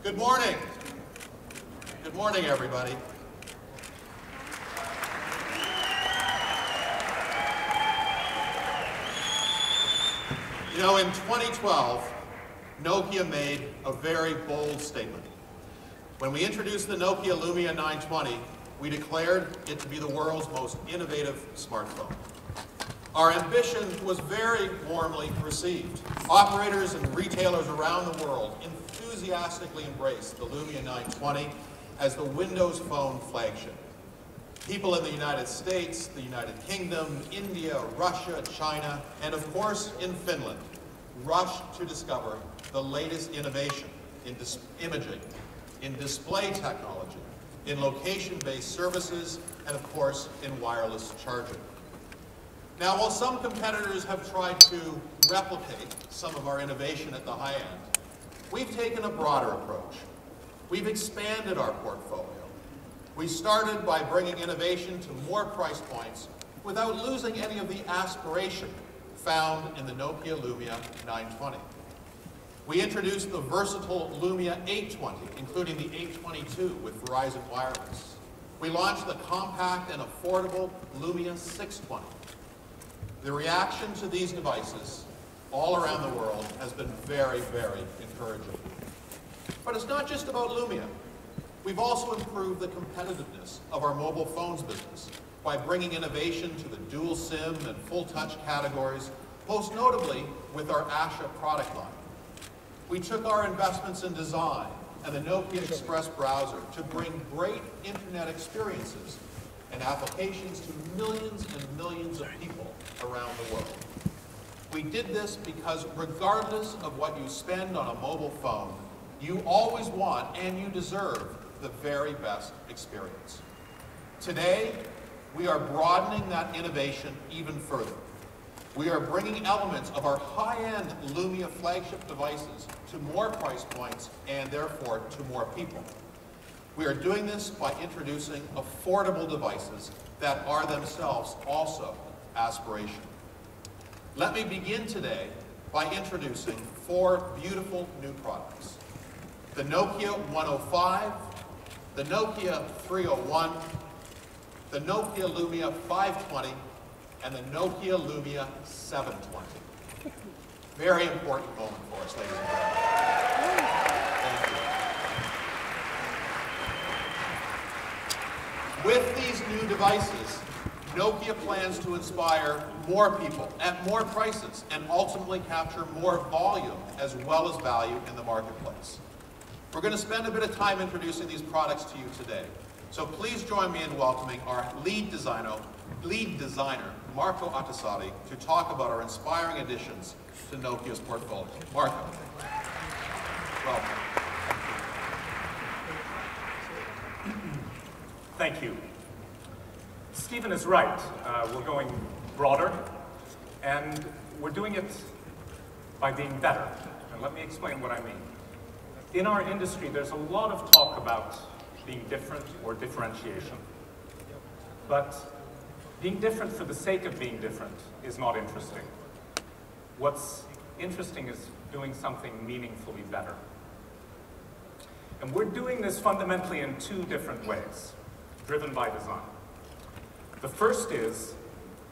Good morning. Good morning, everybody. You know, in 2012, Nokia made a very bold statement. When we introduced the Nokia Lumia 920, we declared it to be the world's most innovative smartphone. Our ambition was very warmly received. Operators and retailers around the world enthusiastically embraced the Lumia 920 as the Windows Phone flagship. People in the United States, the United Kingdom, India, Russia, China, and of course in Finland, rushed to discover the latest innovation in imaging, in display technology, in location-based services, and of course in wireless charging. Now, while some competitors have tried to replicate some of our innovation at the high end, we've taken a broader approach. We've expanded our portfolio. We started by bringing innovation to more price points without losing any of the aspiration found in the Nokia Lumia 920. We introduced the versatile Lumia 820, including the 822 with Verizon Wireless. We launched the compact and affordable Lumia 620. The reaction to these devices all around the world has been very, very encouraging. But it's not just about Lumia. We've also improved the competitiveness of our mobile phones business by bringing innovation to the dual SIM and full touch categories, most notably with our Asha product line. We took our investments in design and the Nokia Express browser to bring great internet experiences and applications to millions and millions of people around the world. We did this because regardless of what you spend on a mobile phone, you always want and you deserve the very best experience. Today, we are broadening that innovation even further. We are bringing elements of our high-end Lumia flagship devices to more price points and therefore to more people. We are doing this by introducing affordable devices that are themselves also aspirational. Let me begin today by introducing 4 beautiful new products. The Nokia 105, the Nokia 301, the Nokia Lumia 520, and the Nokia Lumia 720. Very important moment for us, ladies and gentlemen. Thank you. With these new devices, Nokia plans to inspire more people at more prices and ultimately capture more volume as well as value in the marketplace. We're going to spend a bit of time introducing these products to you today. So please join me in welcoming our lead designer, Marco Attasati, to talk about our inspiring additions to Nokia's portfolio. Marco, welcome. Thank you. Stephen is right. We're going broader, and we're doing it by being better. And let me explain what I mean. In our industry, there's a lot of talk about being different or differentiation. But being different for the sake of being different is not interesting. What's interesting is doing something meaningfully better. And we're doing this fundamentally in 2 different ways, driven by design. The first is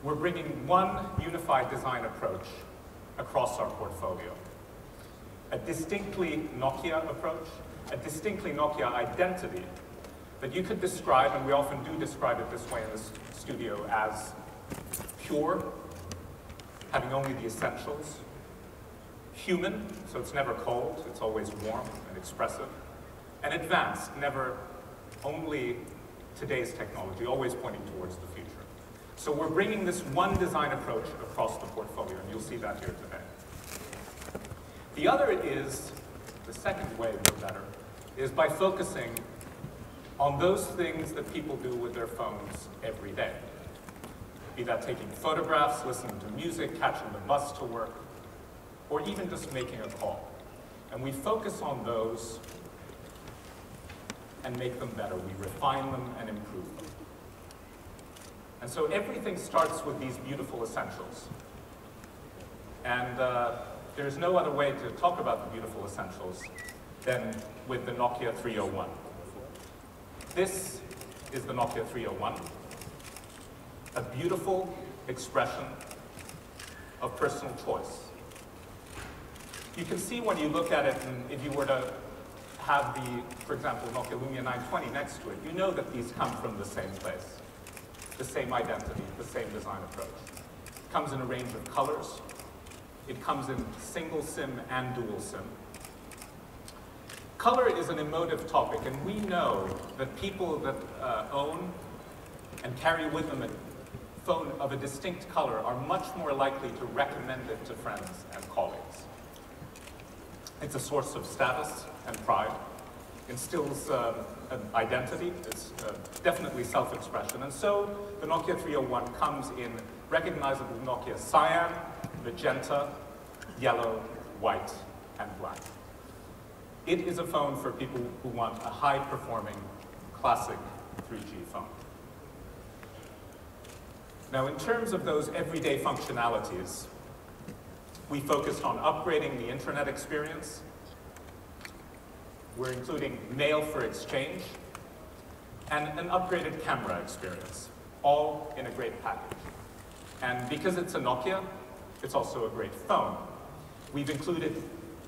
we're bringing one unified design approach across our portfolio. A distinctly Nokia approach, a distinctly Nokia identity that you could describe, and we often do describe it this way in this studio, as pure, having only the essentials, human, so it's never cold, it's always warm and expressive, and advanced, never only today's technology, always pointing towards the future. So we're bringing this one design approach across the portfolio, and you'll see that here today. The other is, the second way we're better, is by focusing on those things that people do with their phones every day. Be that taking photographs, listening to music, catching the bus to work, or even just making a call. And we focus on those and make them better. We refine them and improve them. And so everything starts with these beautiful essentials. And there's no other way to talk about the beautiful essentials than with the Nokia 301. This is the Nokia 301, a beautiful expression of personal choice. You can see when you look at it, and if you were to have the, for example, Nokia Lumia 920 next to it, you know that these come from the same place, the same identity, the same design approach. It comes in a range of colors. It comes in single SIM and dual SIM. Color is an emotive topic, and we know that people that own and carry with them a phone of a distinct color are much more likely to recommend it to friends and colleagues. It's a source of status and pride, instills an identity, it's definitely self-expression. And so the Nokia 301 comes in recognizable Nokia cyan, magenta, yellow, white, and black. It is a phone for people who want a high-performing, classic 3G phone. Now, in terms of those everyday functionalities, we focused on upgrading the internet experience. We're including mail for exchange and an upgraded camera experience, all in a great package. And because it's a Nokia, it's also a great phone. We've included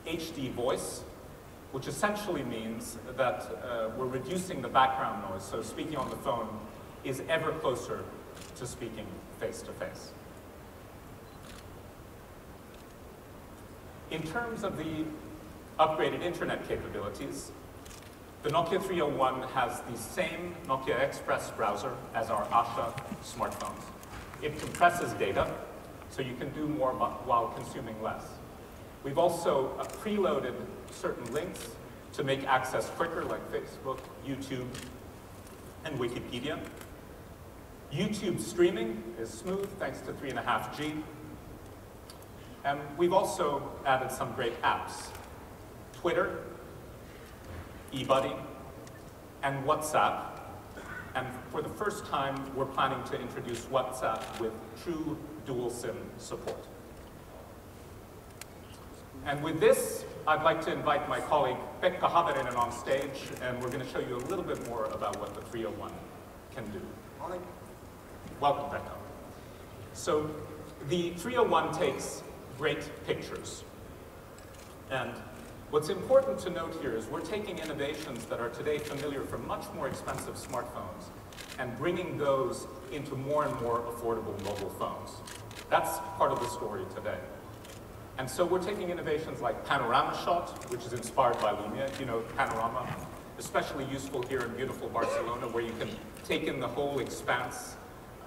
HD voice, which essentially means that we're reducing the background noise, so speaking on the phone is ever closer to speaking face-to-face. In terms of the upgraded internet capabilities, the Nokia 301 has the same Nokia Express browser as our Asha smartphones. It compresses data, so you can do more while consuming less. We've also preloaded certain links to make access quicker, like Facebook, YouTube, and Wikipedia. YouTube streaming is smooth thanks to 3.5G. And we've also added some great apps. Twitter, eBuddy, and WhatsApp. And for the first time, we're planning to introduce WhatsApp with true dual SIM support. And with this, I'd like to invite my colleague Pekka Haverinen on stage, and we're going to show you a little bit more about what the 301 can do. Morning. Welcome, Pekka. So the 301 takes great pictures. And what's important to note here is we're taking innovations that are today familiar for much more expensive smartphones and bringing those into more and more affordable mobile phones. That's part of the story today. And so we're taking innovations like panorama shot, which is inspired by Lumia. You know, panorama, especially useful here in beautiful Barcelona, where you can take in the whole expanse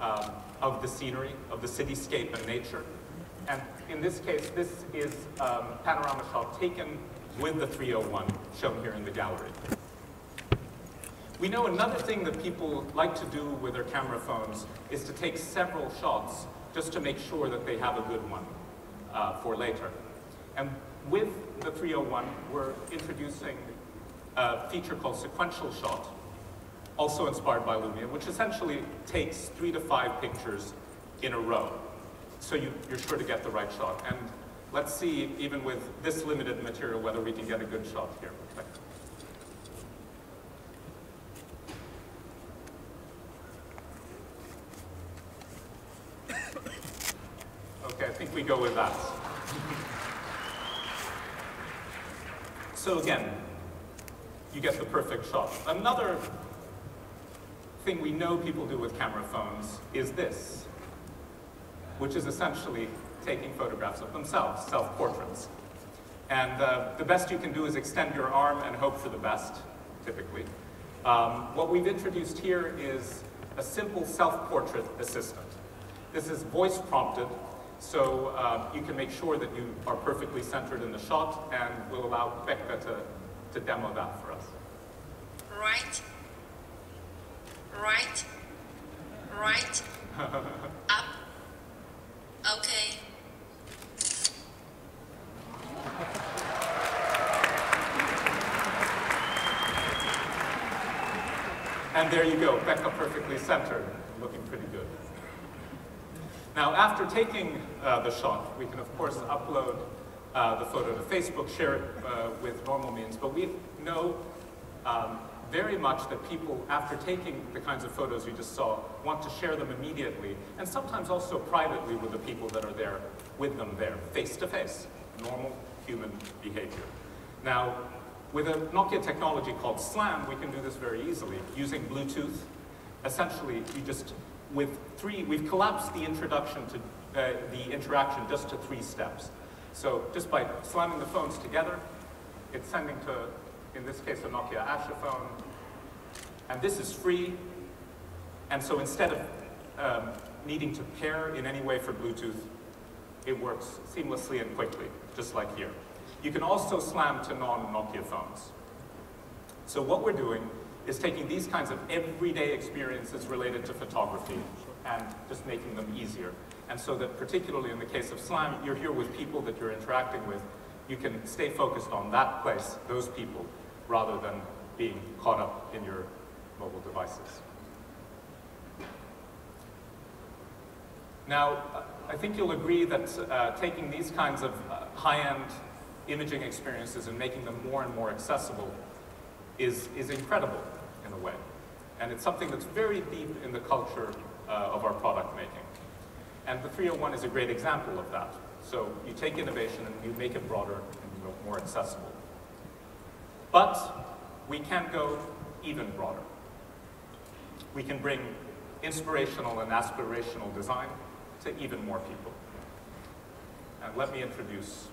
of the scenery, of the cityscape and nature. And in this case, this is panorama shot taken with the 301, shown here in the gallery. We know another thing that people like to do with their camera phones is to take several shots just to make sure that they have a good one for later. And with the 301, we're introducing a feature called sequential shot, also inspired by Lumia, which essentially takes 3 to 5 pictures in a row. So you're sure to get the right shot. And let's see, even with this limited material, whether we can get a good shot here. Okay, I think we go with that. So again, you get the perfect shot. Another thing we know people do with camera phones is this, which is essentially taking photographs of themselves, self-portraits. And the best you can do is extend your arm and hope for the best, typically. What we've introduced here is a simple self-portrait assistant. This is voice prompted, so you can make sure that you are perfectly centered in the shot, and we'll allow Pekka to demo that for us. Right, right, right, up, okay. And there you go, Pekka perfectly centered, looking pretty good. Now, after taking the shot, we can of course upload the photo to Facebook, share it with normal means, but we know very much that people, after taking the kinds of photos you just saw, want to share them immediately, and sometimes also privately with the people that are there, with them there, face to face, normal human behavior. Now, with a Nokia technology called SLAM, we can do this very easily. Using Bluetooth, essentially, we've collapsed the introduction to the interaction just to 3 steps. So just by slamming the phones together, it's sending to, in this case, a Nokia Asha phone, and this is free. And so instead of needing to pair in any way for Bluetooth, it works seamlessly and quickly, just like here. You can also slam to non-Nokia phones. So what we're doing is taking these kinds of everyday experiences related to photography and just making them easier. And so that particularly in the case of SLAM, you're here with people that you're interacting with. You can stay focused on that place, those people, rather than being caught up in your mobile devices. Now, I think you'll agree that taking these kinds of high-end imaging experiences and making them more and more accessible is incredible in a way. And it's something that's very deep in the culture of our product making. And the 301 is a great example of that. So you take innovation and you make it broader and more accessible. But we can go even broader. We can bring inspirational and aspirational design to even more people. And let me introduce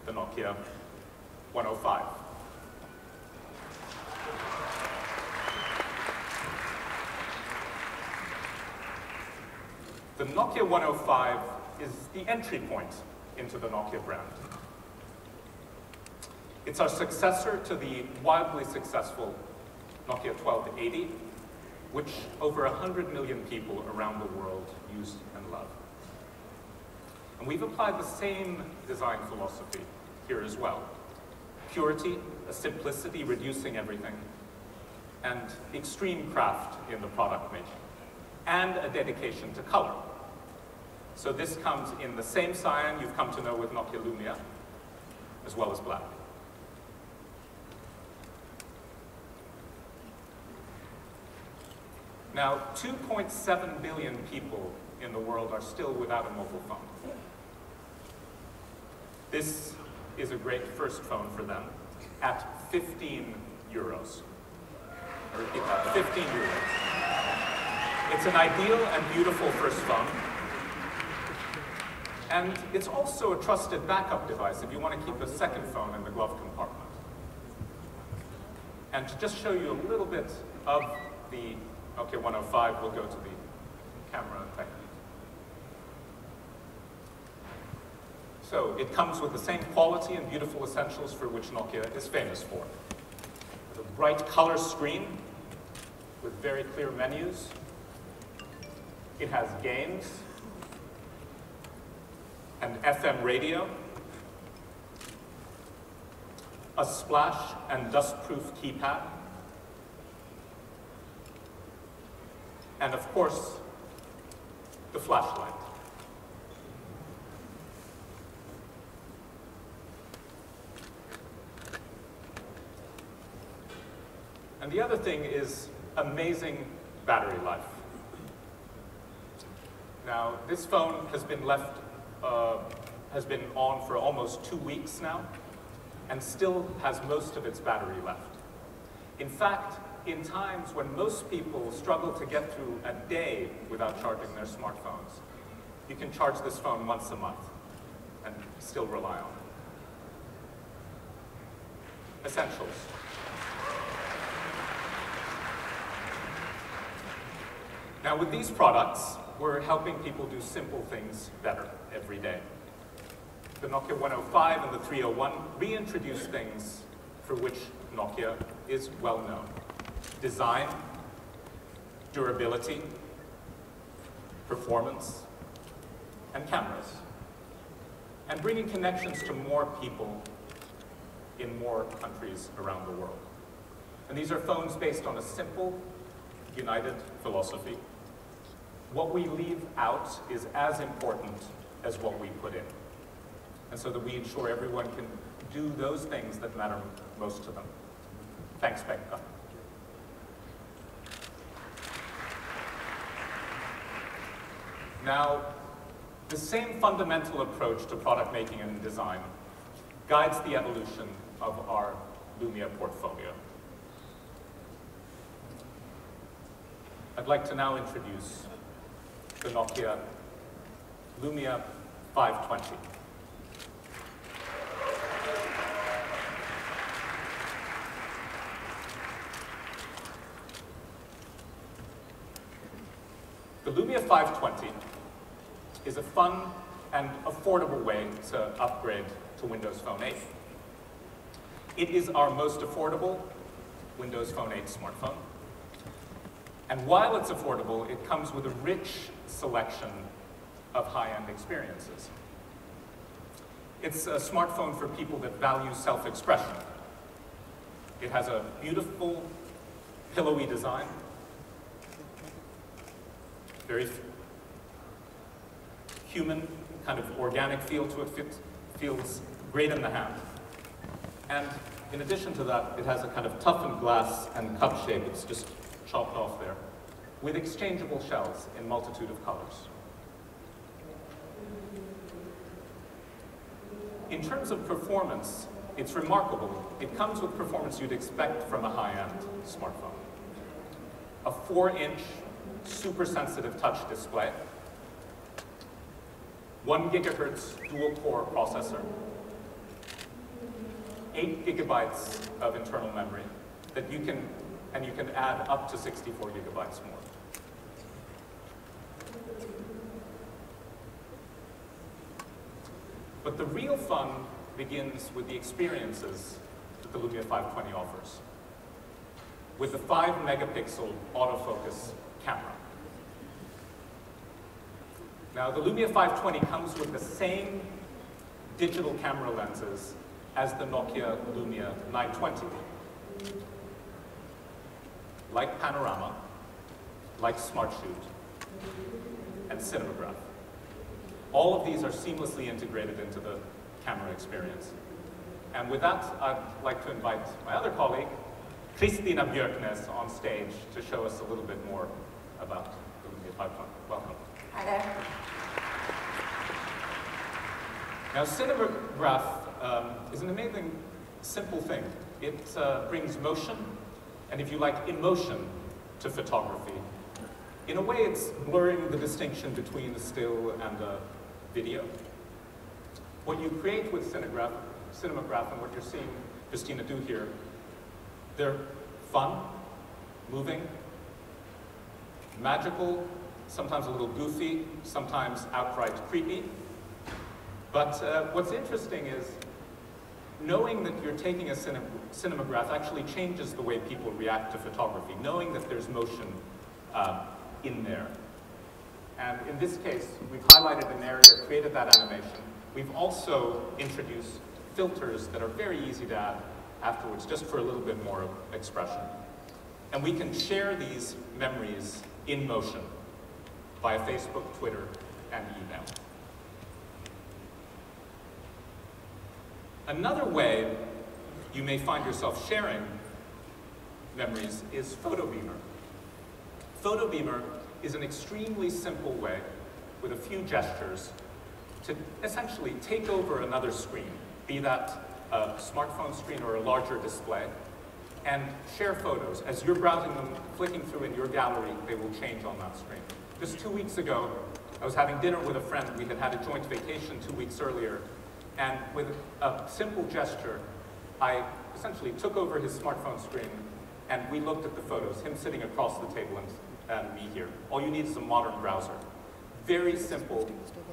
the Nokia 105. The Nokia 105 is the entry point into the Nokia brand. It's our successor to the wildly successful Nokia 1280, which over 100 million people around the world use and love. And we've applied the same design philosophy here as well. Purity, a simplicity, reducing everything, and extreme craft in the product making, and a dedication to color. So this comes in the same cyan you've come to know with Nokia Lumia, as well as black. Now, 2.7 billion people in the world are still without a mobile phone. This is a great first phone for them at 15 euros. I repeat that, 15 euros. It's an ideal and beautiful first phone. And it's also a trusted backup device if you want to keep a second phone in the glove compartment. And to just show you a little bit of the Nokia 105, we'll go to the camera and technique. So it comes with the same quality and beautiful essentials for which Nokia is famous for. With a bright color screen with very clear menus. It has games and FM radio, a splash and dust-proof keypad, and of course, the flashlight. And the other thing is amazing battery life. Now, this phone has been on for almost 2 weeks now, and still has most of its battery left. In fact, in times when most people struggle to get through a day without charging their smartphones, you can charge this phone once a month and still rely on it. Essentials. Now, with these products, we're helping people do simple things better every day. The Nokia 105 and the 301 reintroduce things for which Nokia is well known. Design, durability, performance, and cameras. And bringing connections to more people in more countries around the world. And these are phones based on a simple, united philosophy. What we leave out is as important as what we put in. and so that we ensure everyone can do those things that matter most to them. Thanks, Becca. Now, the same fundamental approach to product making and design guides the evolution of our Lumia portfolio. I'd like to now introduce the Nokia Lumia 520. The Lumia 520 is a fun and affordable way to upgrade to Windows Phone 8. It is our most affordable Windows Phone 8 smartphone. And while it's affordable, it comes with a rich selection of high-end experiences. It's a smartphone for people that value self-expression. It has a beautiful, pillowy design, very human, kind of organic feel to it, feels great in the hand. And in addition to that, it has a kind of toughened glass and cup shape. It's just chopped off there, with exchangeable shells in multitude of colors. In terms of performance, it's remarkable. It comes with performance you'd expect from a high-end smartphone. A 4-inch, super sensitive touch display, 1 gigahertz dual-core processor, 8 gigabytes of internal memory that you can add up to 64 gigabytes more. But the real fun begins with the experiences that the Lumia 520 offers, with the 5-megapixel autofocus camera. Now, the Lumia 520 comes with the same digital camera lenses as the Nokia Lumia 920. Like Panorama, like Smart Shoot, and Cinematograph. All of these are seamlessly integrated into the camera experience. And with that, I'd like to invite my other colleague, Kristina Björknes, on stage to show us a little bit more about the Lumia 520. Welcome. Hi there. Now, Cinematograph is an amazing, simple thing. It brings motion, and if you like, emotion to photography. In a way, it's blurring the distinction between the still and the video. What you create with Cinematograph and what you're seeing Kristina do here, they're fun, moving, magical, sometimes a little goofy, sometimes outright creepy. But what's interesting is knowing that you're taking a cinematograph actually changes the way people react to photography, knowing that there's motion in there. And in this case, we've highlighted an area, created that animation. We've also introduced filters that are very easy to add afterwards, just for a little bit more expression. And we can share these memories in motion via Facebook, Twitter, and email. Another way you may find yourself sharing memories is PhotoBeamer. PhotoBeamer is an extremely simple way, with a few gestures, to essentially take over another screen, be that a smartphone screen or a larger display, and share photos. As you're browsing them, flicking through in your gallery, they will change on that screen. Just 2 weeks ago, I was having dinner with a friend. We had had a joint vacation 2 weeks earlier, and with a simple gesture, I essentially took over his smartphone screen, and we looked at the photos, him sitting across the table and me here. All you need is a modern browser. Very simple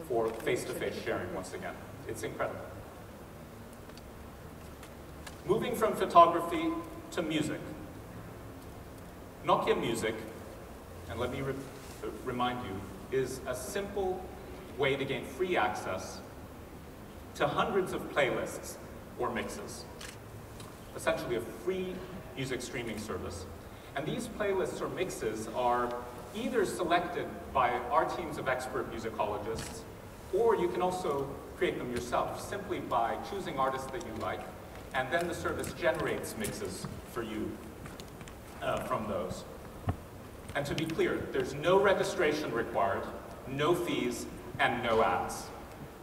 for face-to-face sharing, once again. It's incredible. Moving from photography to music. Nokia Music, and let me remind you, is a simple way to gain free access to hundreds of playlists or mixes. Essentially a free music streaming service. And these playlists or mixes are either selected by our teams of expert musicologists Or you can also create them yourself simply by choosing artists that you like, and then the service generates mixes for you from those. And to be clear, there's no registration required, no fees, and no ads.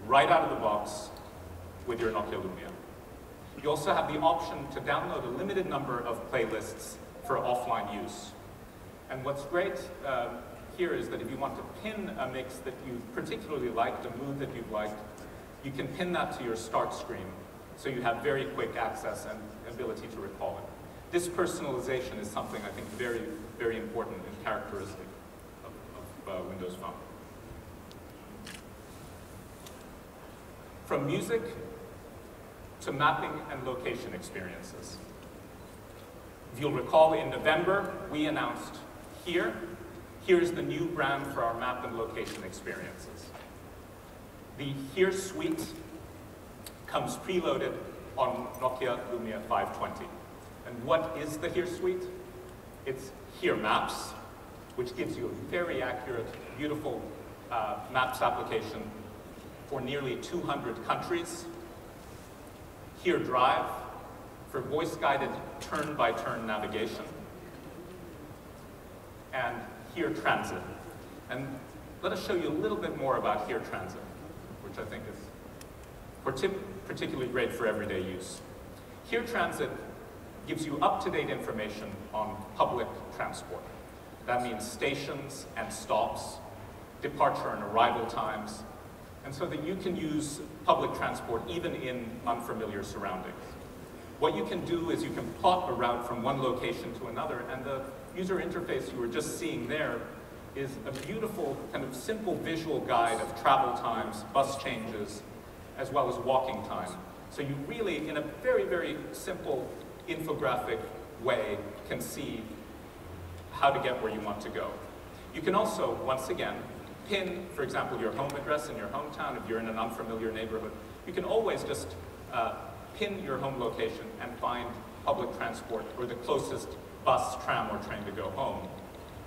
Right out of the box with your Nokia Lumia. You also have the option to download a limited number of playlists for offline use. And what's great here is that if you want to pin a mix that you particularly liked, a mood that you've liked, you can pin that to your start screen, so you have very quick access and ability to recall it. This personalization is something I think very, very important and characteristic of Windows Phone. From music to mapping and location experiences. If you'll recall, in November, we announced here's the new brand for our map and location experiences. The Here suite comes preloaded on Nokia Lumia 520. And what is the Here suite? It's Here Maps, which gives you a very accurate, beautiful maps application for nearly 200 countries. Here Drive for voice-guided turn-by-turn navigation. And Here Transit. And let us show you a little bit more about Here Transit, which I think is particularly great for everyday use. Here Transit gives you up-to-date information on public transport. That means stations and stops, departure and arrival times, and so that you can use public transport even in unfamiliar surroundings. What you can do is you can plot a route from one location to another, and the user interface you were just seeing there is a beautiful, kind of simple visual guide of travel times, bus changes, as well as walking time. So you really, in a very, very simple infographic way, can see how to get where you want to go. You can also, once again, pin, for example, your home address in your hometown. If you're in an unfamiliar neighborhood, you can always just pin your home location and find public transport or the closest bus, tram, or train to go home.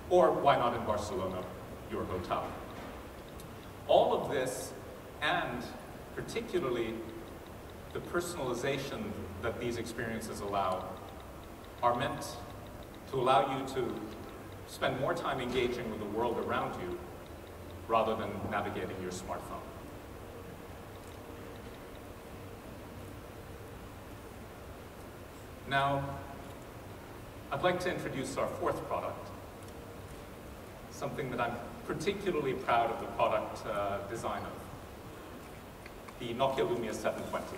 Or why not in Barcelona, your hotel. All of this, and particularly the personalization that these experiences allow, are meant to allow you to spend more time engaging with the world around you rather than navigating your smartphone. Now, I'd like to introduce our fourth product, something that I'm particularly proud of the product design of, the Nokia Lumia 720.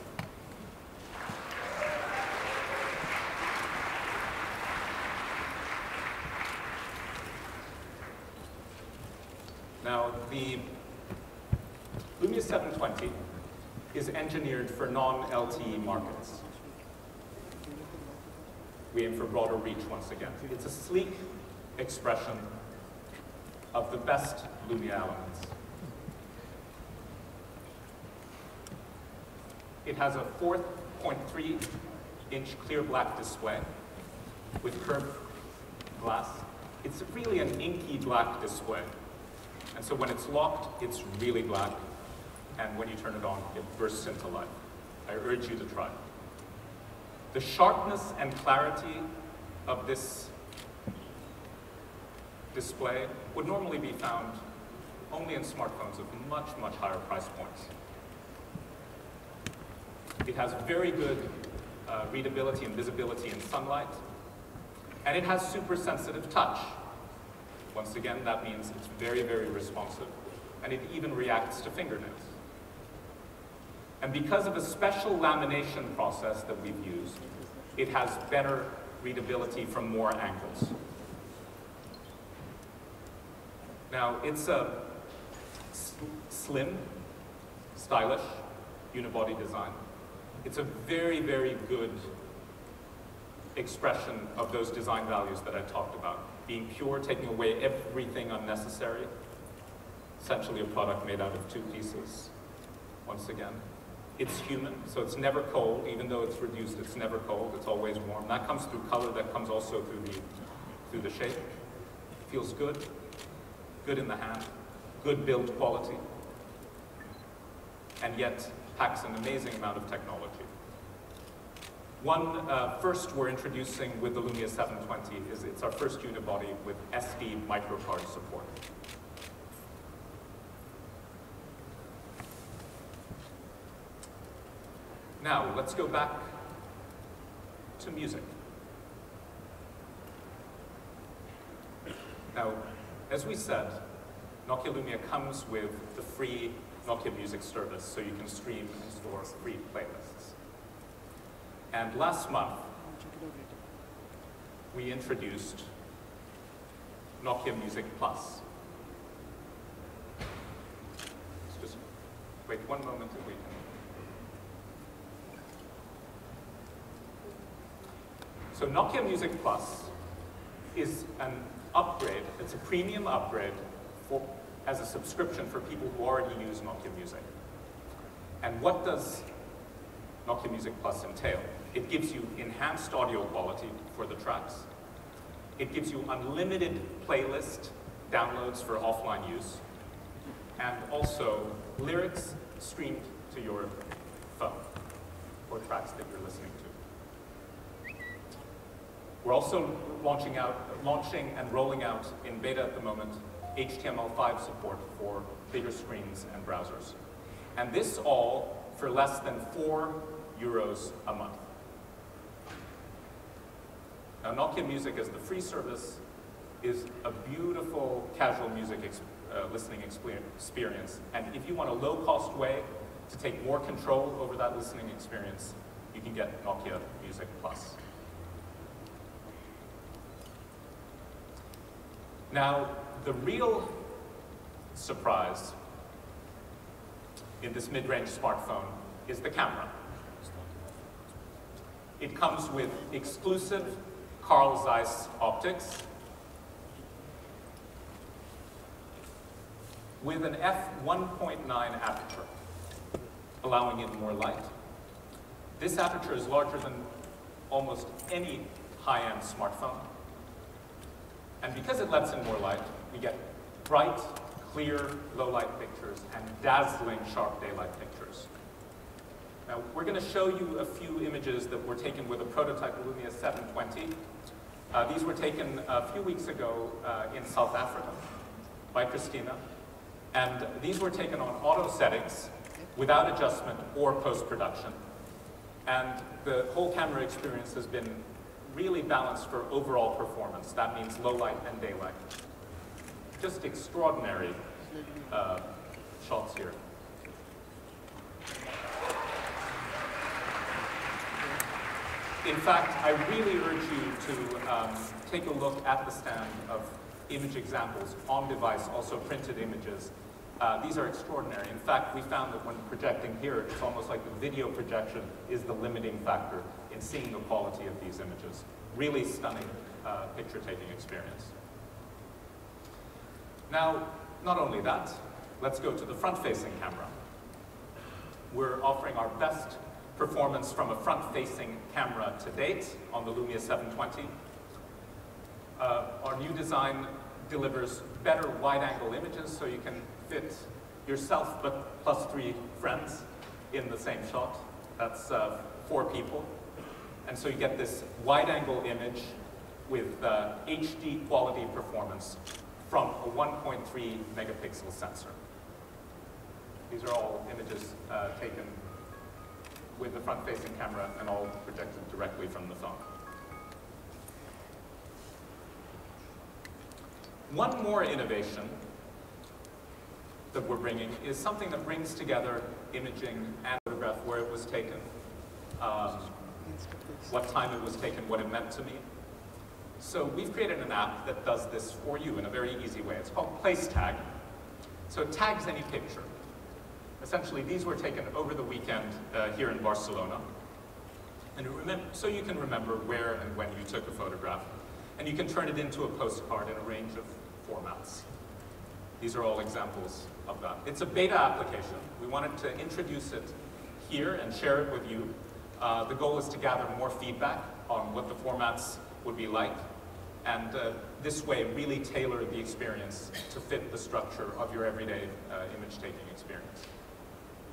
Now, the Lumia 720 is engineered for non-LTE markets. We aim for broader reach once again. It's a sleek expression of the best Lumia elements. It has a 4.3-inch clear black display with curved glass. It's really an inky black display. And so when it's locked, it's really black. And when you turn it on, it bursts into life. I urge you to try it. The sharpness and clarity of this display would normally be found only in smartphones of much, much higher price points. It has very good readability and visibility in sunlight, and it has super sensitive touch. Once again, that means it's very, very responsive, and it even reacts to fingernails. And because of a special lamination process that we've used, it has better readability from more angles. Now, it's a slim, stylish, unibody design. It's a very, very good expression of those design values that I talked about. Being pure, taking away everything unnecessary. Essentially a product made out of two pieces, once again. It's human, so it's never cold. Even though it's reduced, it's never cold. It's always warm. That comes through color. That comes also through the shape. Feels good. Good in the hand. Good build quality. and yet packs an amazing amount of technology. One first we're introducing with the Lumia 720 is it's our first unibody with SD microcard support. Now, let's go back to music. Now, as we said, Nokia Lumia comes with the free Nokia Music service, so you can stream and store free playlists. And last month, we introduced Nokia Music Plus. Let's just wait one moment if we can. So Nokia Music Plus is an upgrade, it's a premium upgrade as a subscription for people who already use Nokia Music. And what does Nokia Music Plus entail? It gives you enhanced audio quality for the tracks. It gives you unlimited playlist downloads for offline use, and also lyrics streamed to your phone or tracks that you're listening to. We're also launching and rolling out in beta at the moment HTML5 support for bigger screens and browsers. And this all for less than €4 a month. Now, Nokia Music as the free service is a beautiful casual music listening experience. And if you want a low-cost way to take more control over that listening experience, you can get Nokia Music Plus. Now, the real surprise in this mid-range smartphone is the camera. It comes with exclusive Carl Zeiss optics with an f1.9 aperture, allowing in more light. This aperture is larger than almost any high-end smartphone. And because it lets in more light, we get bright, clear, low-light pictures and dazzling, sharp daylight pictures. Now, we're going to show you a few images that were taken with a prototype Lumia 720. These were taken a few weeks ago in South Africa by Christina. And these were taken on auto settings without adjustment or post-production. And the whole camera experience has been really balanced for overall performance. That means low light and daylight. Just extraordinary shots here. In fact, I really urge you to take a look at the stand of image examples on device, also printed images. These are extraordinary. In fact, we found that when projecting here, it's almost like the video projection is the limiting factor in seeing the quality of these images. Really stunning picture-taking experience. Now, not only that, let's go to the front-facing camera. We're offering our best performance from a front-facing camera to date on the Lumia 720. Our new design delivers better wide-angle images, so you can fit yourself but plus 3 friends in the same shot. That's 4 people. And so you get this wide-angle image with HD quality performance from a 1.3 megapixel sensor. These are all images taken with the front-facing camera and all projected directly from the phone. One more innovation that we're bringing is something that brings together imaging and photograph, where it was taken, what time it was taken, what it meant to me. So we've created an app that does this for you in a very easy way. It's called Place Tag. So it tags any picture. Essentially, these were taken over the weekend here in Barcelona. And so you can remember where and when you took a photograph. And you can turn it into a postcard in a range of formats. These are all examples of that. It's a beta application. We wanted to introduce it here and share it with you. The goal is to gather more feedback on what the formats would be like, and this way really tailor the experience to fit the structure of your everyday image-taking experience.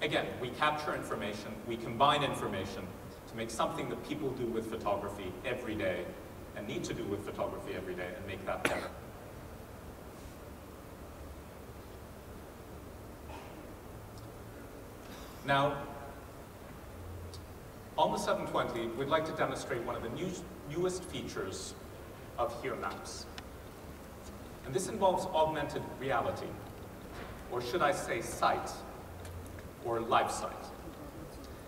again, we capture information, we combine information to make something that people do with photography every day and need to do with photography every day and make that better. Now, on the 720, we'd like to demonstrate one of the newest features of Here Maps. And this involves augmented reality, or should I say sight, or live sight.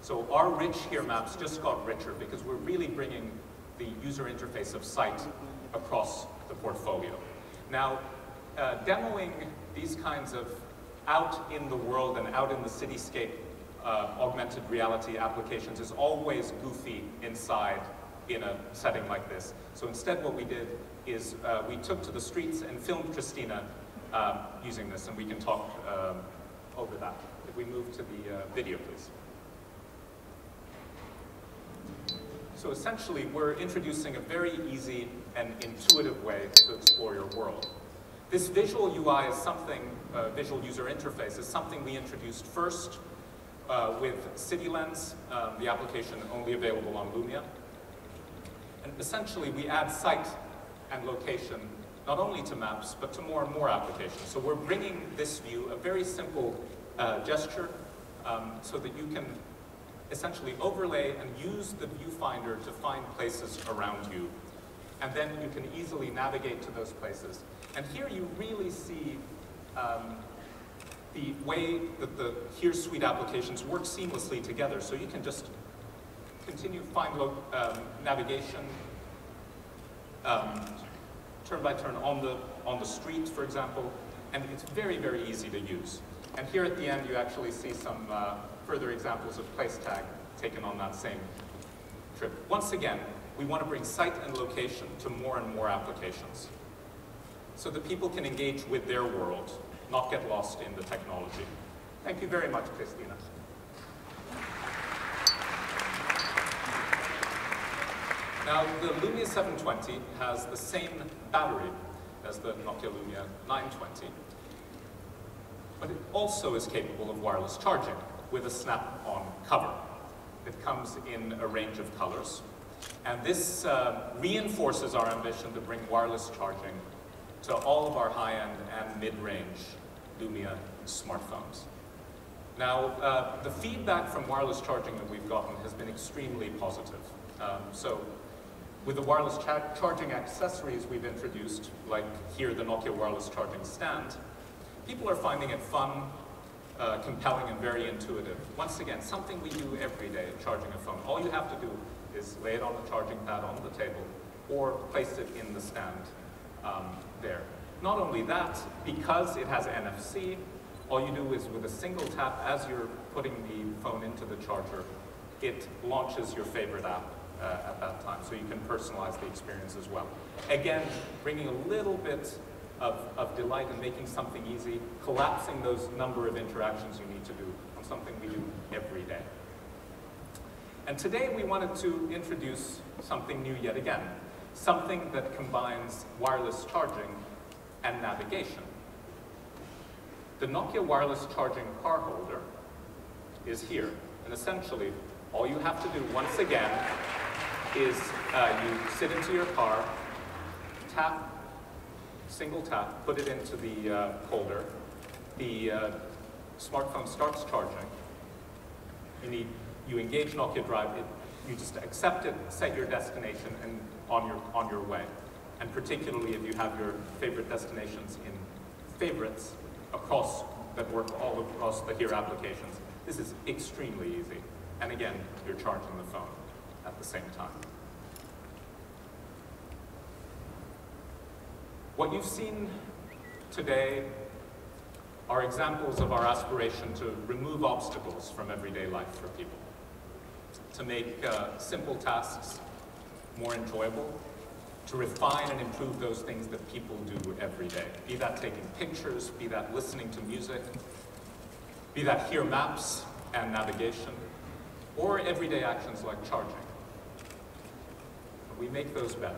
So our rich Here Maps just got richer because we're really bringing the user interface of sight across the portfolio. Now, demoing these kinds of out in the world and out in the cityscape augmented reality applications is always goofy inside in a setting like this. So instead what we did is we took to the streets and filmed Christina using this, and we can talk over that. If we move to the video, please. So essentially, we're introducing a very easy and intuitive way to explore your world. This visual UI is something, visual user interface is something we introduced first with CityLens, the application only available on Lumia. And essentially, we add site and location not only to maps, but to more and more applications. So we're bringing this view, a very simple gesture, so that you can essentially overlay and use the viewfinder to find places around you. And then you can easily navigate to those places. And here you really see the way that the Here suite applications work seamlessly together. So you can just continue to find navigation, turn by turn on the street, for example, and it's very, very easy to use. And here at the end, you actually see some further examples of place tag taken on that same trip. Once again, we want to bring site and location to more and more applications so that people can engage with their world, not get lost in the technology. Thank you very much, Christina. Now, the Lumia 720 has the same battery as the Nokia Lumia 920, but it also is capable of wireless charging with a snap-on cover. It comes in a range of colors, and this reinforces our ambition to bring wireless charging to all of our high-end and mid-range Lumia smartphones. Now, the feedback from wireless charging that we've gotten has been extremely positive. So, with the wireless charging accessories we've introduced, like here the Nokia wireless charging stand, people are finding it fun, compelling, and very intuitive. Once again, something we do every day, charging a phone. All you have to do is lay it on the charging pad on the table or place it in the stand there. Not only that, because it has NFC, all you do is with a single tap as you're putting the phone into the charger, it launches your favorite app at that time, so you can personalize the experience as well. Again, bringing a little bit of delight and making something easy, collapsing those number of interactions you need to do on something we do every day. And today we wanted to introduce something new yet again, something that combines wireless charging and navigation. The Nokia wireless charging car holder is here, and essentially all you have to do once again is you sit into your car, tap, single tap, put it into the holder, the smartphone starts charging, you engage Nokia Drive, you just accept it, set your destination, and on your way. And particularly if you have your favorite destinations in favorites that work all across the Here applications, this is extremely easy. And again, you're charging the phone at the same time. What you've seen today are examples of our aspiration to remove obstacles from everyday life for people, to make simple tasks more enjoyable, to refine and improve those things that people do every day, be that taking pictures, be that listening to music, be that Here Maps and navigation, or everyday actions like charging. We make those better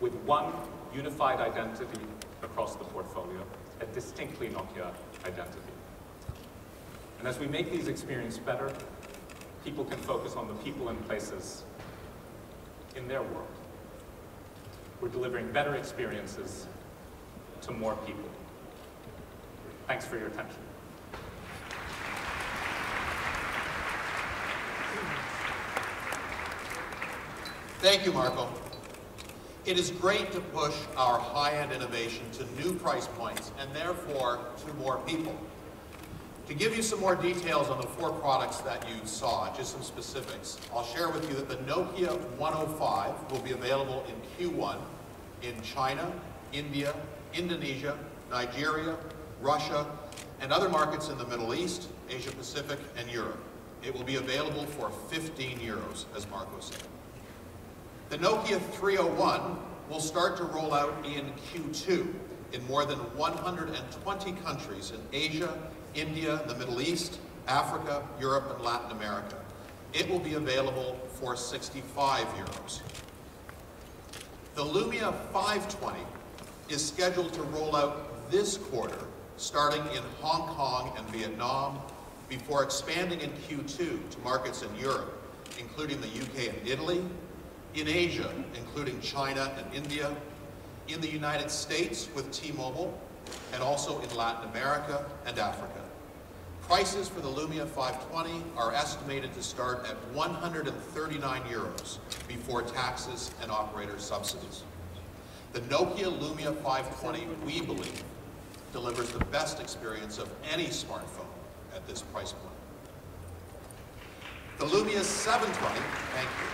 with one unified identity across the portfolio, a distinctly Nokia identity. And as we make these experiences better, people can focus on the people and places in their world. We're delivering better experiences to more people. Thanks for your attention. Thank you, Marco. It is great to push our high-end innovation to new price points and therefore to more people. To give you some more details on the 4 products that you saw, just some specifics, I'll share with you that the Nokia 105 will be available in Q1 in China, India, Indonesia, Nigeria, Russia, and other markets in the Middle East, Asia Pacific, and Europe. It will be available for 15 euros, as Marco said. The Nokia 301 will start to roll out in Q2 in more than 120 countries in Asia, India, the Middle East, Africa, Europe, and Latin America. It will be available for 65 euros. The Lumia 520 is scheduled to roll out this quarter, starting in Hong Kong and Vietnam, before expanding in Q2 to markets in Europe, including the UK and Italy, in Asia, including China and India, in the United States with T-Mobile, and also in Latin America and Africa. Prices for the Lumia 520 are estimated to start at 139 euros before taxes and operator subsidies. The Nokia Lumia 520, we believe, delivers the best experience of any smartphone at this price point. The Lumia 720, thank you.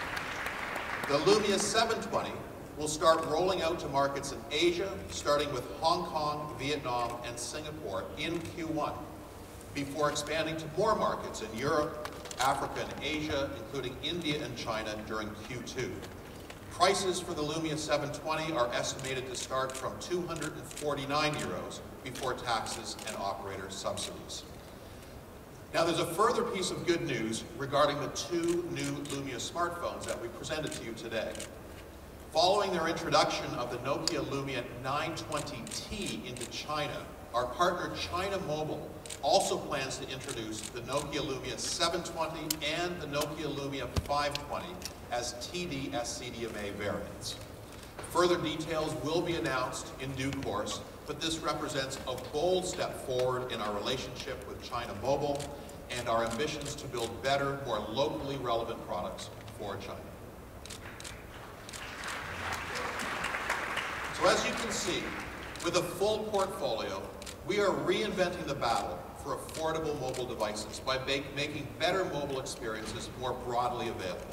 The Lumia 720 will start rolling out to markets in Asia, starting with Hong Kong, Vietnam, and Singapore in Q1, before expanding to more markets in Europe, Africa, and Asia, including India and China during Q2. Prices for the Lumia 720 are estimated to start from 249 euros before taxes and operator subsidies. Now, there's a further piece of good news regarding the 2 new Lumia smartphones that we presented to you today. Following their introduction of the Nokia Lumia 920T into China, our partner China Mobile also plans to introduce the Nokia Lumia 720 and the Nokia Lumia 520 as TD-SCDMA variants. Further details will be announced in due course, but this represents a bold step forward in our relationship with China Mobile and our ambitions to build better, more locally relevant products for China. So as you can see, with a full portfolio, we are reinventing the battle for affordable mobile devices by making better mobile experiences more broadly available.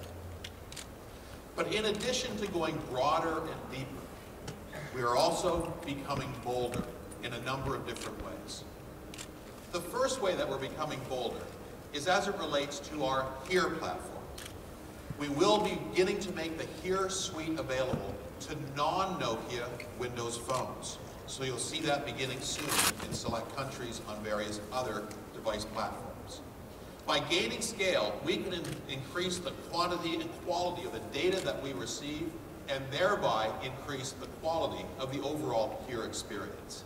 But in addition to going broader and deeper, we are also becoming bolder in a number of different ways. The first way that we're becoming bolder is as it relates to our HERE platform. We will be beginning to make the HERE suite available to non-Nokia Windows phones. So you'll see that beginning soon in select countries on various other device platforms. By gaining scale, we can increase the quantity and quality of the data that we receive and thereby increase the quality of the overall HERE experience.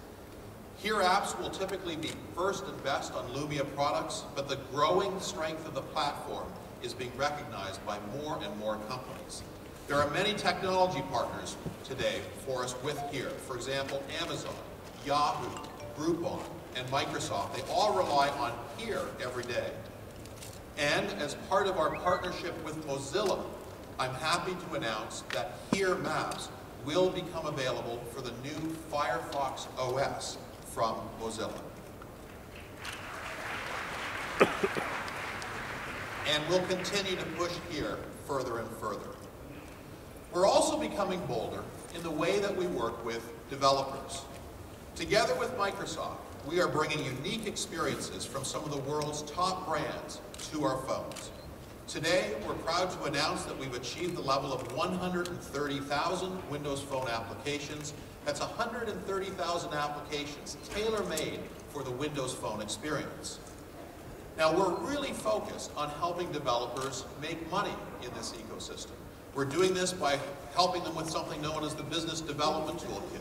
HERE apps will typically be first and best on Lumia products, but the growing strength of the platform is being recognized by more and more companies. There are many technology partners today for us with HERE. For example, Amazon, Yahoo, Groupon, and Microsoft. They all rely on HERE every day. And as part of our partnership with Mozilla, I'm happy to announce that HERE Maps will become available for the new Firefox OS from Mozilla. And we'll continue to push HERE further and further. We're also becoming bolder in the way that we work with developers. Together with Microsoft, we are bringing unique experiences from some of the world's top brands to our phones. Today, we're proud to announce that we've achieved the level of 130,000 Windows Phone applications. That's 130,000 applications tailor-made for the Windows Phone experience. Now, we're really focused on helping developers make money in this ecosystem. We're doing this by helping them with something known as the Business Development Toolkit,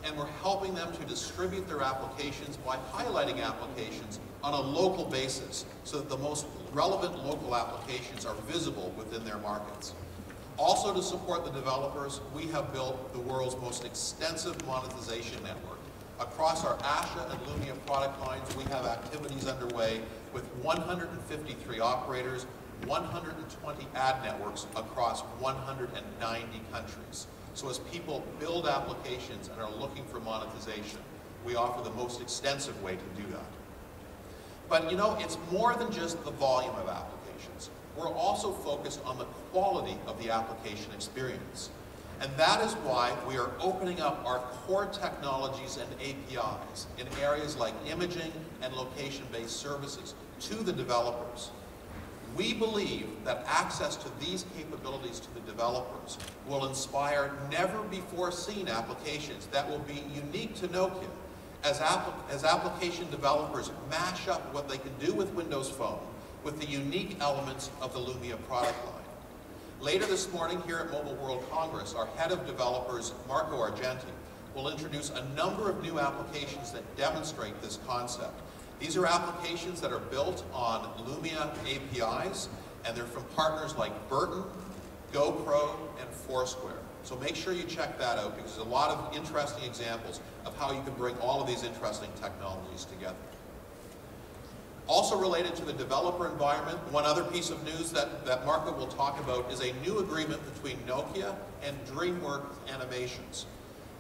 and we're helping them to distribute their applications by highlighting applications on a local basis so that the most relevant local applications are visible within their markets. Also, to support the developers, we have built the world's most extensive monetization network. Across our Asha and Lumia product lines, we have activities underway with 153 operators, 120 ad networks across 190 countries. So as people build applications and are looking for monetization, we offer the most extensive way to do that. But you know, it's more than just the volume of applications. We're also focused on the quality of the application experience. And that is why we are opening up our core technologies and APIs in areas like imaging and location-based services to the developers. We believe that access to these capabilities to the developers will inspire never-before-seen applications that will be unique to Nokia as application developers mash up what they can do with Windows Phone with the unique elements of the Lumia product line. Later this morning here at Mobile World Congress, our head of developers, Marco Argenti, will introduce a number of new applications that demonstrate this concept. These are applications that are built on Lumia APIs, and they're from partners like Burton, GoPro, and Foursquare. So make sure you check that out because there's a lot of interesting examples of how you can bring all of these interesting technologies together. Also related to the developer environment, one other piece of news that Marco will talk about is a new agreement between Nokia and DreamWorks Animations.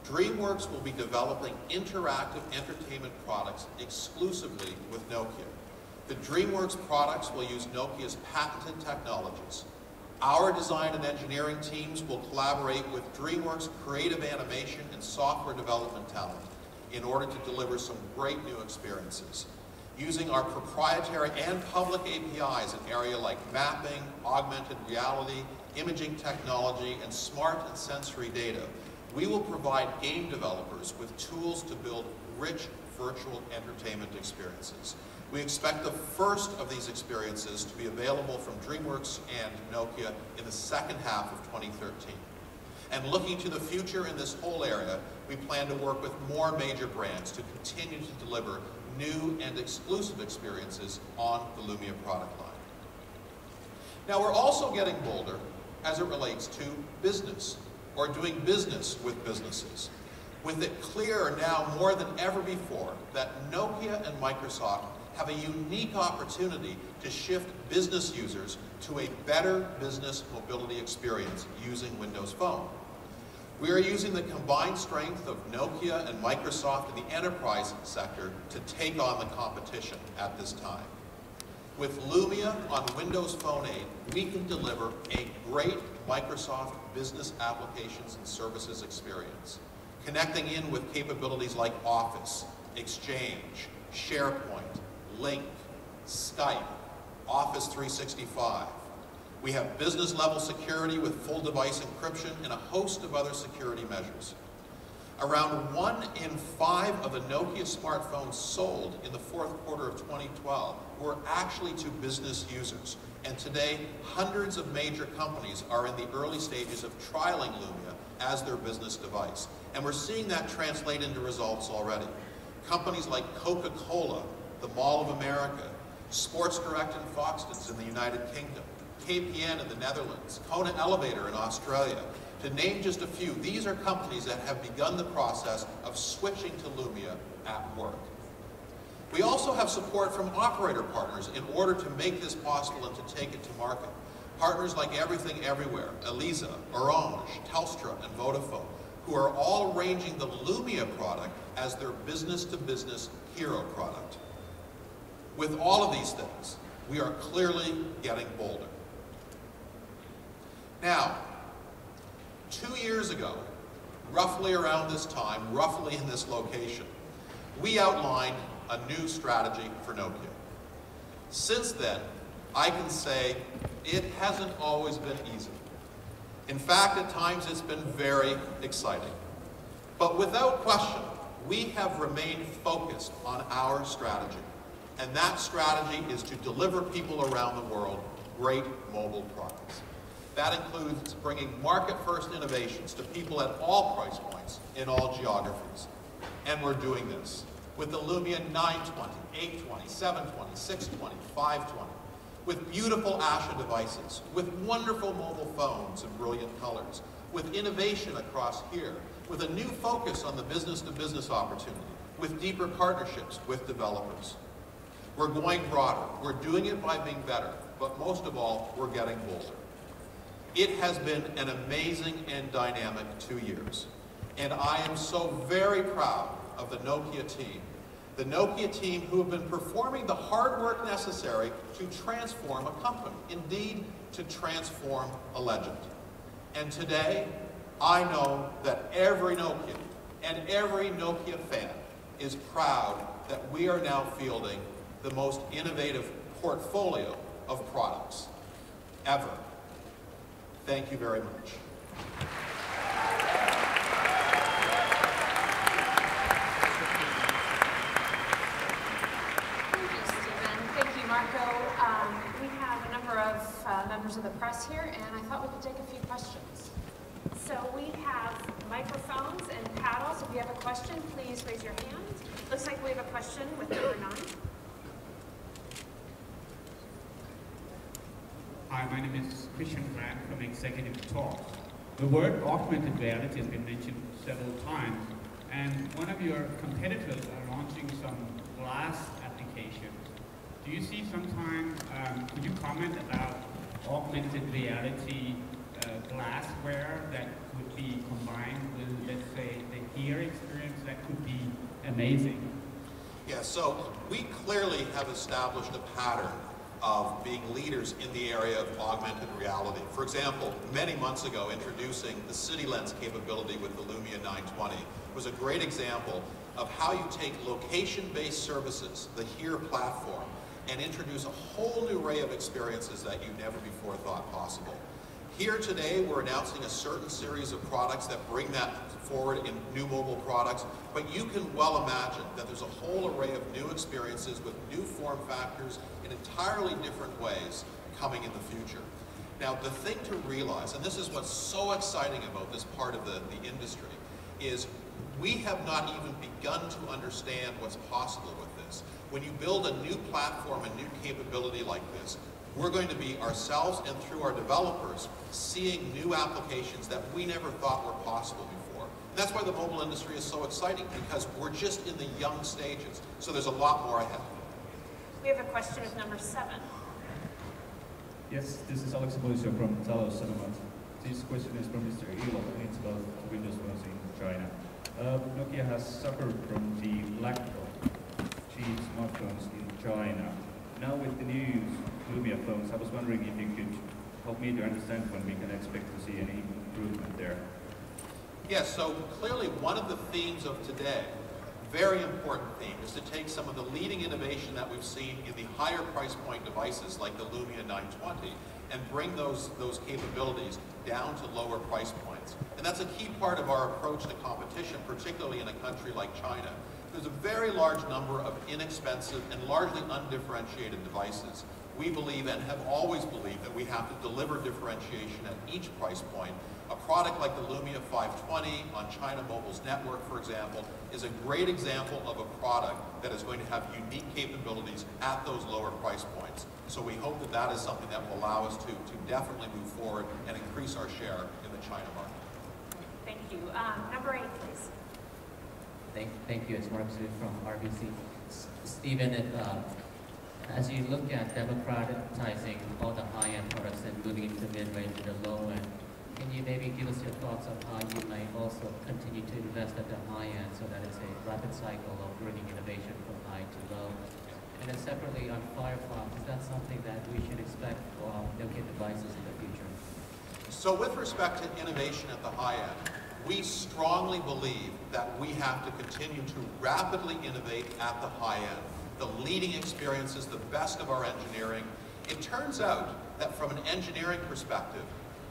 DreamWorks will be developing interactive entertainment products exclusively with Nokia. The DreamWorks products will use Nokia's patented technologies. Our design and engineering teams will collaborate with DreamWorks creative animation and software development talent in order to deliver some great new experiences. Using our proprietary and public APIs in areas like mapping, augmented reality, imaging technology, and smart and sensory data, we will provide game developers with tools to build rich virtual entertainment experiences. We expect the first of these experiences to be available from DreamWorks and Nokia in the second half of 2013. And looking to the future in this whole area, we plan to work with more major brands to continue to deliver new and exclusive experiences on the Lumia product line. Now we're also getting bolder as it relates to business, or doing business with businesses, with it clear now more than ever before that Nokia and Microsoft have a unique opportunity to shift business users to a better business mobility experience using Windows Phone. We are using the combined strength of Nokia and Microsoft in the enterprise sector to take on the competition at this time. With Lumia on Windows Phone 8, we can deliver a great Microsoft business applications and services experience, connecting in with capabilities like Office, Exchange, SharePoint, Lync, Skype, Office 365. We have business-level security with full device encryption and a host of other security measures. Around 1 in 5 of the Nokia smartphones sold in the fourth quarter of 2012 were actually to business users. And today, hundreds of major companies are in the early stages of trialing Lumia as their business device. And we're seeing that translate into results already. Companies like Coca-Cola, the Mall of America, Sports Direct and Foxtons in the United Kingdom, KPN in the Netherlands, Kona Elevator in Australia. To name just a few, these are companies that have begun the process of switching to Lumia at work. We also have support from operator partners in order to make this possible and to take it to market. Partners like Everything Everywhere, Elisa, Orange, Telstra, and Vodafone, who are all arranging the Lumia product as their business-to-business hero product. With all of these things, we are clearly getting bolder. Now, 2 years ago, roughly around this time, roughly in this location, we outlined a new strategy for Nokia. Since then, I can say it hasn't always been easy. In fact, at times it's been very exciting. But without question, we have remained focused on our strategy. And that strategy is to deliver people around the world great mobile products. That includes bringing market-first innovations to people at all price points in all geographies. And we're doing this with the Lumia 920, 820, 720, 620, 520, with beautiful Asha devices, with wonderful mobile phones in brilliant colors, with innovation across here, with a new focus on the business-to-business opportunity, with deeper partnerships with developers. We're going broader. We're doing it by being better, but most of all, we're getting bolder. It has been an amazing and dynamic 2 years, and I am so very proud of the Nokia team who have been performing the hard work necessary to transform a company, indeed, to transform a legend. And today, I know that every Nokia and every Nokia fan is proud that we are now fielding the most innovative portfolio of products ever. Thank you very much. Thank you, Stephen. Thank you, Marco. We have a number of members of the press here, and I thought we could take a few questions. So we have microphones and paddles. If you have a question, please raise your hand. Looks like we have a question with number 9. Hi, my name is Christian Grant from Executive Talk. The word augmented reality has been mentioned several times, and one of your competitors are launching some glass applications. Do you see sometime, could you comment about augmented reality glassware that would be combined with, let's say, the HERE experience? That could be amazing. Yeah, so we clearly have established a pattern of being leaders in the area of augmented reality. For example, many months ago, introducing the City Lens capability with the Lumia 920 was a great example of how you take location-based services, the HERE platform, and introduce a whole new array of experiences that you never before thought possible. Here today, we're announcing a certain series of products that bring that forward in new mobile products, but you can well imagine that there's a whole array of new experiences with new form factors in entirely different ways coming in the future. Now, the thing to realize, and this is what's so exciting about this part of the industry, is we have not even begun to understand what's possible with this. When you build a new platform, a new capability like this, we're going to be ourselves and through our developers seeing new applications that we never thought were possible before. And that's why the mobile industry is so exciting, because we're just in the young stages. So there's a lot more ahead. We have a question with number 7. Yes, this is Alex Abolicio from Talos Cinema. This question is from Mr. Elo, and it's about Windows phones in China. Nokia has suffered from the lack of cheap smartphones in China. Now with the new Lumia phones, I was wondering if you could help me to understand when we can expect to see any improvement there. Yes, so clearly one of the themes of today, very important theme, is to take some of the leading innovation that we've seen in the higher price point devices like the Lumia 920 and bring those capabilities down to lower price points. And that's a key part of our approach to competition, particularly in a country like China. There's a very large number of inexpensive and largely undifferentiated devices. We believe and have always believed that we have to deliver differentiation at each price point. A product like the Lumia 520 on China Mobile's network, for example, is a great example of a product that is going to have unique capabilities at those lower price points. So we hope that that is something that will allow us to definitely move forward and increase our share in the China market. Thank you. Number 8, please. Thank you. It's Mark Zhu from RBC. Stephen, as you look at democratizing all the high-end products and moving into the mid-range and the low-end, can you maybe give us your thoughts on how you might also continue to invest at the high-end so that it's a rapid cycle of bringing innovation from high to low? And then separately on Firefox, is that something that we should expect for Nokia devices in the future? So with respect to innovation at the high end, we strongly believe that we have to continue to rapidly innovate at the high end. The leading experiences, the best of our engineering. It turns out that from an engineering perspective,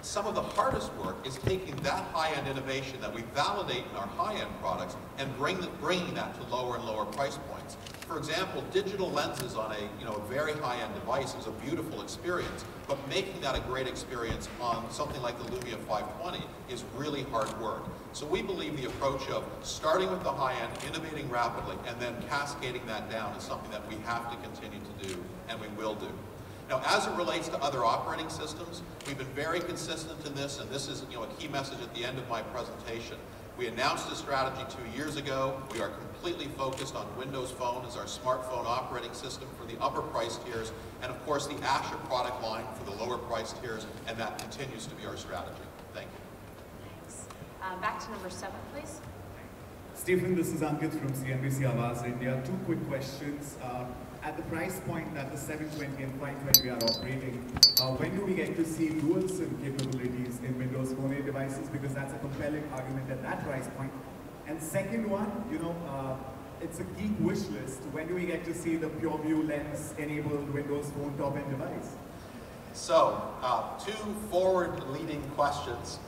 some of the hardest work is taking that high-end innovation that we validate in our high-end products and bringing that to lower and lower price points. For example, digital lenses on a very high-end device is a beautiful experience, but making that a great experience on something like the Lumia 520 is really hard work. So we believe the approach of starting with the high-end, innovating rapidly, and then cascading that down is something that we have to continue to do, and we will do. Now, as it relates to other operating systems, we've been very consistent in this, and this is a key message at the end of my presentation. We announced a strategy 2 years ago. We are completely focused on Windows Phone as our smartphone operating system for the upper price tiers, and of course the Asha product line for the lower price tiers, and that continues to be our strategy. Thank you. Thanks. Back to number 7, please. Stephen, this is Ankit from CNBC Avaz India. 2 quick questions. At the price point that the 720 and 520 we are operating, when do we get to see dual SIM capabilities in Windows Phone 8 devices? Because that's a compelling argument at that price point. And second one, it's a geek wish list. When do we get to see the PureView lens-enabled Windows Phone top-end device? So, 2 forward-leading questions.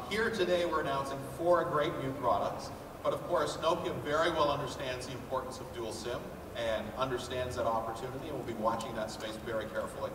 Here today we're announcing 4 great new products, but of course Nokia very well understands the importance of dual SIM and understands that opportunity, and we'll be watching that space very carefully.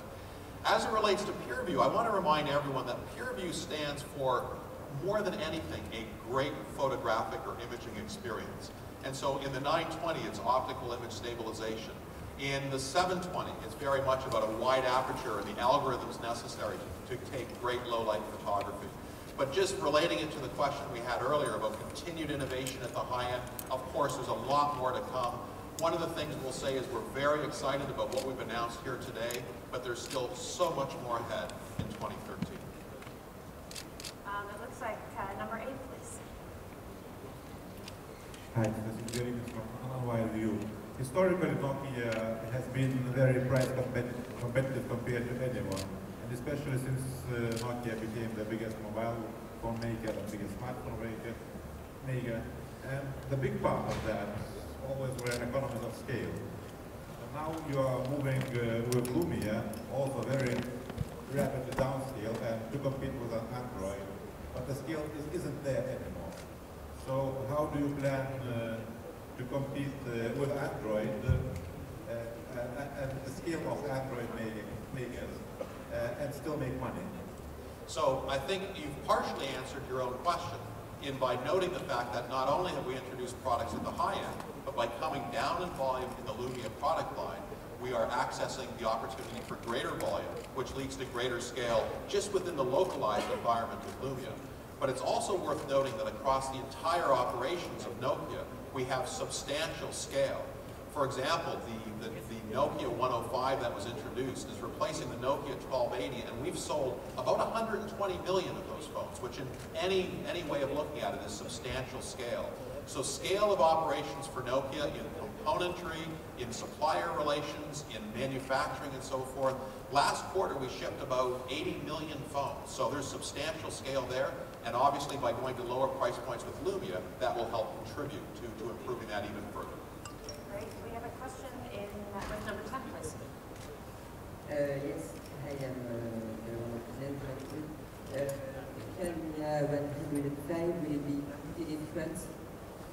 As it relates to PureView, I want to remind everyone that PureView stands for, more than anything, a great photographic or imaging experience. And so in the 920, it's optical image stabilization. In the 720, it's very much about a wide aperture and the algorithms necessary to take great low-light photography. But just relating it to the question we had earlier about continued innovation at the high end, of course, there's a lot more to come. One of the things we'll say is we're very excited about what we've announced here today, but there's still so much more ahead in 2013. It looks like number 8, please. Hi, this is Jeremy from View. Historically, Nokia has been very price competitive compared to anyone, and especially since Nokia became the biggest mobile phone maker and biggest smartphone maker. And the big part of that always were economies of scale. And now you are moving with Lumia, also very rapidly downscale, and to compete with an Android, but the scale isn't there anymore. So how do you plan to compete with Android and the scale of Android makers and still make money? So I think you've partially answered your own question by noting the fact that not only have we introduced products at the high end, but by coming down in volume in the Lumia product line, we are accessing the opportunity for greater volume, which leads to greater scale just within the localized environment of Lumia. But it's also worth noting that across the entire operations of Nokia, we have substantial scale. For example, the Nokia 105 that was introduced is replacing the Nokia 1280, and we've sold about 120 million of those phones, which in any way of looking at it is substantial scale. So scale of operations for Nokia in componentry, in supplier relations, in manufacturing and so forth. Last quarter we shipped about 80 million phones, so there's substantial scale there, and obviously by going to lower price points with Lumia, that will help contribute to improving that even further. Great. We have a question with number 10, please. Yes, I am the representative. Lumia 105 will be printed in France.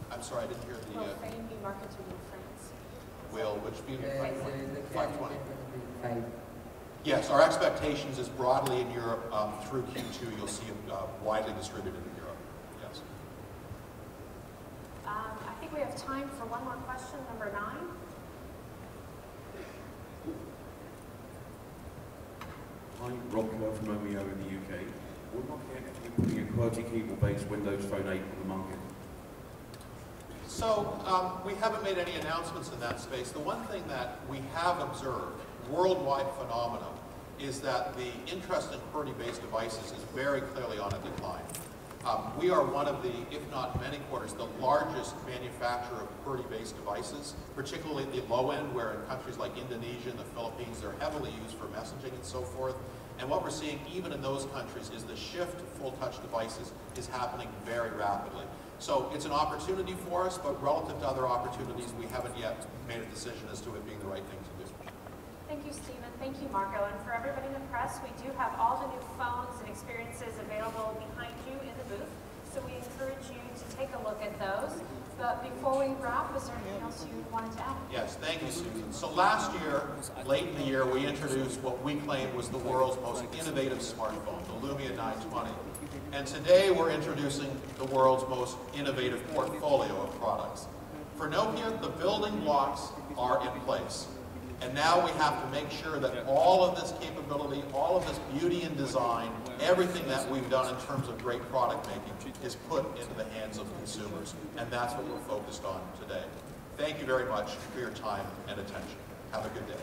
I'm sorry, I didn't hear the... Will Fame be marketed in France? Will which be? The 520. 5. Yes, our expectations is broadly in Europe through Q2, you'll see it widely distributed in Europe. Yes. I think we have time for one more question, number 9. Hi, Rob Kerr from Omeo in the UK. Will Nokia actually putting a QWERTY keyboard-based Windows Phone 8 on the market? So we haven't made any announcements in that space. The one thing that we have observed, worldwide phenomenon, is that the interest in QWERTY-based devices is very clearly on a decline. We are one of the, if not many quarters, the largest manufacturer of QWERTY-based devices, particularly at the low end, where in countries like Indonesia and the Philippines, they're heavily used for messaging and so forth. And what we're seeing even in those countries is the shift to full-touch devices is happening very rapidly. So it's an opportunity for us, but relative to other opportunities, we haven't yet made a decision as to it being the right thing to do. Thank you, Stephen. Thank you, Marco. And for everybody in the press, we do have all the new phones and experiences available behind you in the booth. So we encourage you to take a look at those. But before we wrap, is there anything else you wanted to add? Yes, thank you, Susan. So last year, late in the year, we introduced what we claimed was the world's most innovative smartphone, the Lumia 920. And today we're introducing the world's most innovative portfolio of products. For Nokia, the building blocks are in place. And now we have to make sure that all of this capability, all of this beauty and design, everything that we've done in terms of great product making is put into the hands of consumers. And that's what we're focused on today. Thank you very much for your time and attention. Have a good day.